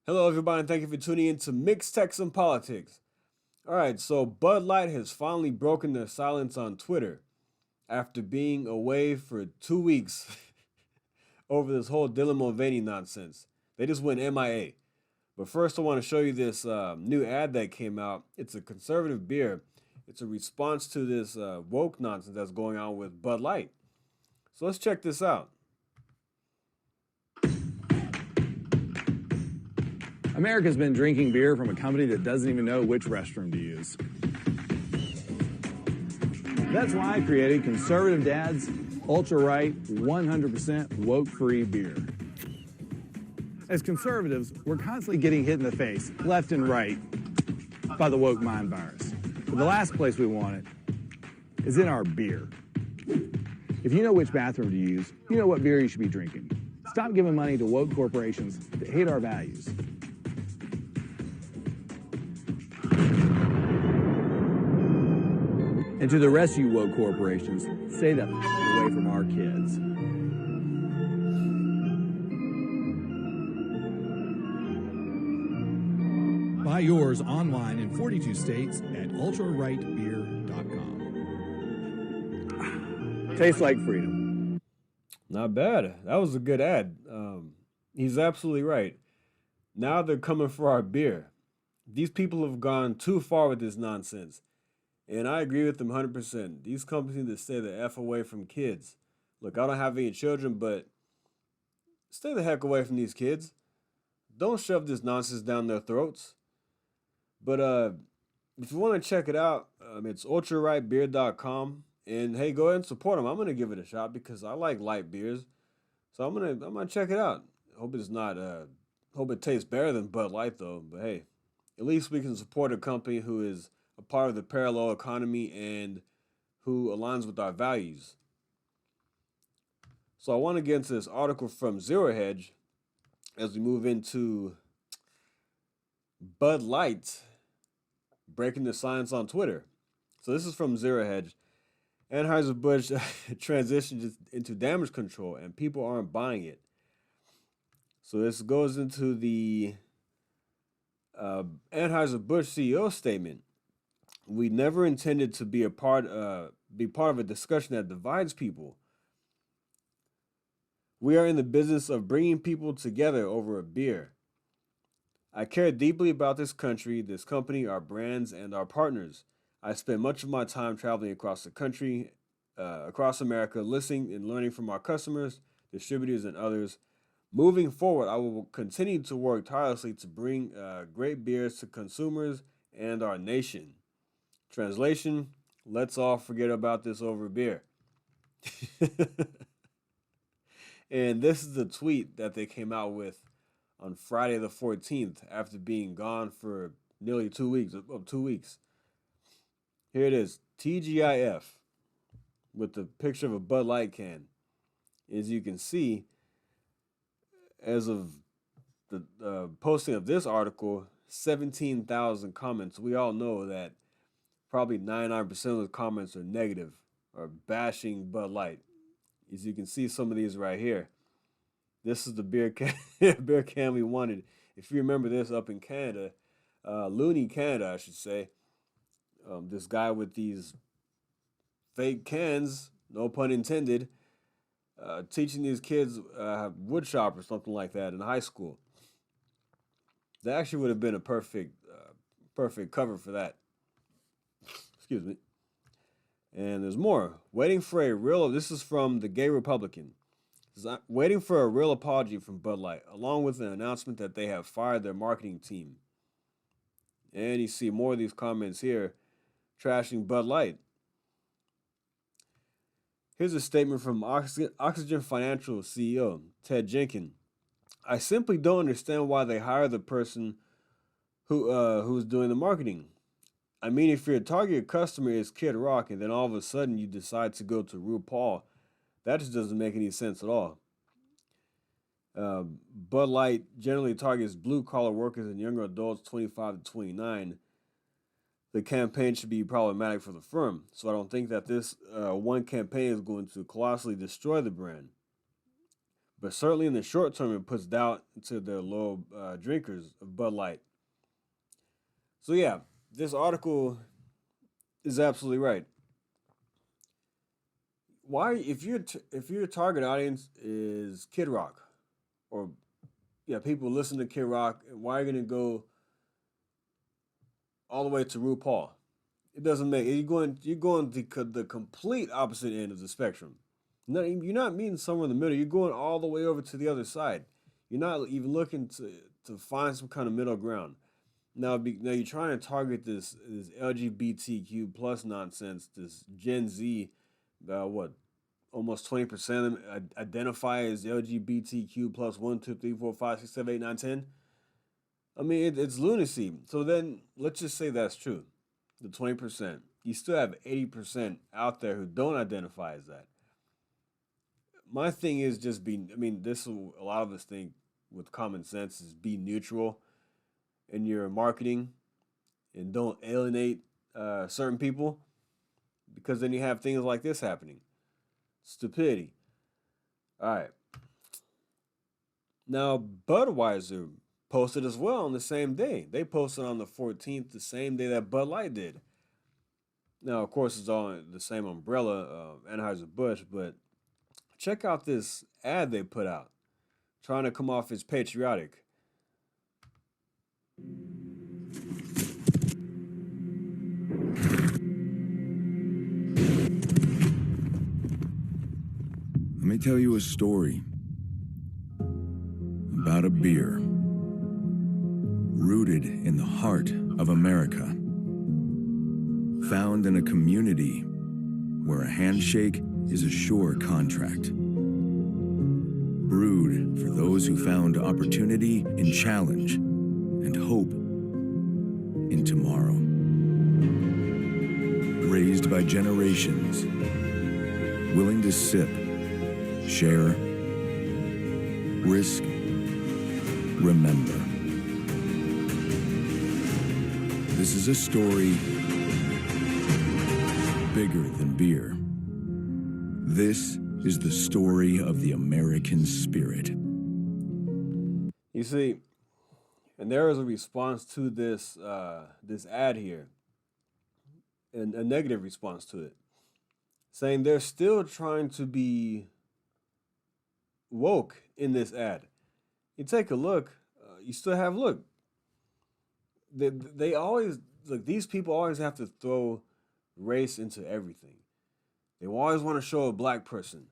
Hello, everybody, and thank you for tuning in to Mixed Texan Politics. All right, so Bud Light has finally broken their silence on Twitter after being away for 2 weeks over this whole Dylan Mulvaney nonsense. They just went MIA. But first, I want to show you this new ad that came out. It's a conservative beer. It's a response to this woke nonsense that's going on with Bud Light. So let's check this out. America's been drinking beer from a company that doesn't even know which restroom to use. That's why I created Conservative Dad's Ultra Right 100% woke-free beer. As conservatives, we're constantly getting hit in the face, left and right, by the woke mind virus. But the last place we want it is in our beer. If you know which bathroom to use, you know what beer you should be drinking. Stop giving money to woke corporations that hate our values. And to the rest of you woke corporations, stay the away from our kids. Buy yours online in 42 states at ultrarightbeer.com. Tastes like freedom. Not bad. That was a good ad. He's absolutely right. Now they're coming for our beer. These people have gone too far with this nonsense. And I agree with them 100%. These companies need to stay the F away from kids. Look, I don't have any children, but stay the heck away from these kids. Don't shove this nonsense down their throats. But if you want to check it out, it's ultrarightbeer.com. And hey, go ahead and support them. I'm gonna give it a shot because I like light beers. So I'm gonna check it out. Hope it's not hope it tastes better than Bud Light though. But hey, at least we can support a company who is a part of the parallel economy and who aligns with our values. So I want to get into this article from Zero Hedge as we move into Bud Light breaking the silence on Twitter. So this is from Zero Hedge. Anheuser-Busch transitioned into damage control and people aren't buying it. So this goes into the Anheuser-Busch CEO statement. We never intended to be part of a discussion that divides people. We are in the business of bringing people together over a beer. I care deeply about this country, this company, our brands, and our partners. I spend much of my time traveling across the country, across America, listening and learning from our customers, distributors, and others. Moving forward, I will continue to work tirelessly to bring great beers to consumers and our nation. Translation, let's all forget about this over beer. And this is the tweet that they came out with on Friday the 14th after being gone for nearly 2 weeks. 2 weeks. Here it is, TGIF, with the picture of a Bud Light can. As you can see, as of the posting of this article, 17,000 comments. We all know that probably 99% of the comments are negative or bashing Bud Light. As you can see some of these right here. This is the beer can we wanted. If you remember this up in Canada, Looney, Canada, I should say. This guy with these fake cans, no pun intended, teaching these kids wood shop or something like that in high school. That actually would have been a perfect cover for that. Excuse me. And there's more. This is from the Gay Republican. Waiting for a real apology from Bud Light, along with an announcement that they have fired their marketing team. And you see more of these comments here, trashing Bud Light. Here's a statement from Oxygen Financial CEO, Ted Jenkins. I simply don't understand why they hire the person who's doing the marketing. I mean, if your target customer is Kid Rock and then all of a sudden you decide to go to RuPaul, that just doesn't make any sense at all. Bud Light generally targets blue-collar workers and younger adults 25 to 29. The campaign should be problematic for the firm, so I don't think that this one campaign is going to colossally destroy the brand. but certainly in the short term, it puts doubt into the loyal drinkers of Bud Light. So yeah, this article is absolutely right. Why, if your target audience is Kid Rock, or yeah, people listen to Kid Rock, why are you gonna go all the way to RuPaul? It doesn't make you're going the complete opposite end of the spectrum. You're not meeting somewhere in the middle. You're going all the way over to the other side. You're not even looking to find some kind of middle ground. Now you're trying to target this LGBTQ plus nonsense, this Gen Z, what almost 20% of them identify as LGBTQ plus 1, 2, 3, 4, 5, 6, 7, 8, 9, 10. I mean, it's lunacy. So then let's just say that's true. The 20%. You still have 80% out there who don't identify as that. My thing is just this is a lot of us think with common sense is be neutral in your marketing and don't alienate certain people, because then you have things like this happening. Stupidity. All right. Now, Budweiser posted as well on the same day. They posted on the 14th, the same day that Bud Light did. Now, of course, it's all the same umbrella of Anheuser-Busch, but check out this ad they put out, trying to come off as patriotic. Let me tell you a story about a beer rooted in the heart of America, found in a community where a handshake is a sure contract, brewed for those who found opportunity in challenge and hope in tomorrow, raised by generations willing to sip, share, risk, remember. This is a story bigger than beer. This is the story of the American spirit. You see, and there is a response to this ad here, and a negative response to it, saying they're still trying to be woke in this ad. You take a look, you still have they always these people always have to throw race into everything. They always want to show a black person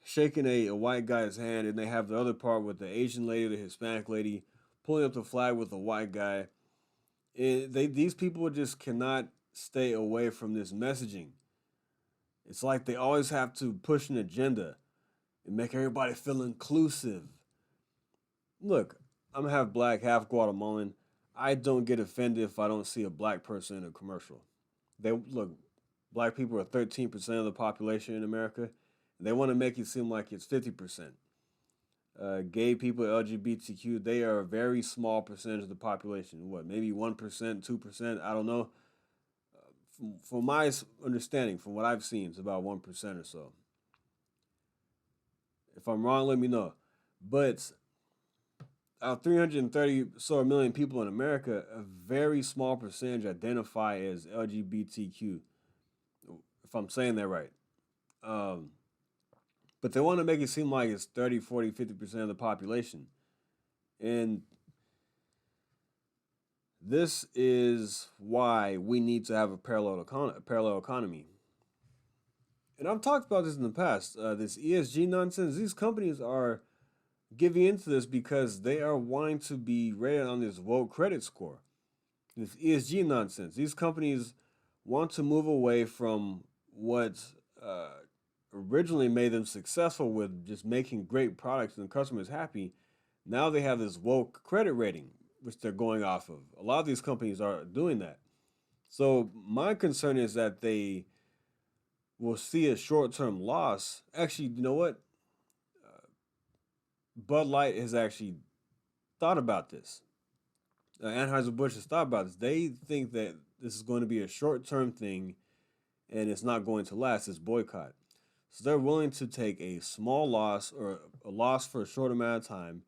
shaking a white guy's hand, and they have the other part with the Asian lady, the Hispanic lady pulling up the flag with the white guy. These people just cannot stay away from this messaging. It's like they always have to push an agenda and make everybody feel inclusive. Look, I'm half black, half Guatemalan. I don't get offended if I don't see a black person in a commercial. Black people are 13% of the population in America. They want to make it seem like it's 50%. Gay people, LGBTQ, they are a very small percentage of the population. What, maybe 1%, 2%? I don't know. From my understanding, from what I've seen, it's about 1% or so. If I'm wrong, let me know. But out of 330 million people in America, a very small percentage identify as LGBTQ, if I'm saying that right. But they want to make it seem like it's 30, 40, 50% of the population. And this is why we need to have a parallel economy. And I've talked about this in the past. This ESG nonsense, these companies are giving into this because they are wanting to be rated on this woke credit score. This ESG nonsense. These companies want to move away from what originally made them successful with just making great products and customers happy. Now they have this woke credit rating, which they're going off of. A lot of these companies are doing that. So my concern is that they will see a short-term loss. Actually, you know what? Bud Light has actually thought about this. Anheuser-Busch has thought about this. They think that this is going to be a short-term thing and it's not going to last, this boycott. So they're willing to take a small loss or a loss for a short amount of time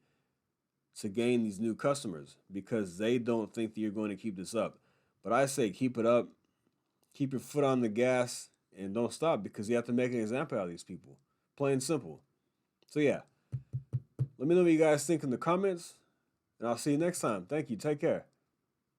to gain these new customers because they don't think that you're going to keep this up. But I say keep it up, keep your foot on the gas, and don't stop because you have to make an example out of these people. Plain and simple. So yeah, let me know what you guys think in the comments, and I'll see you next time. Thank you. Take care.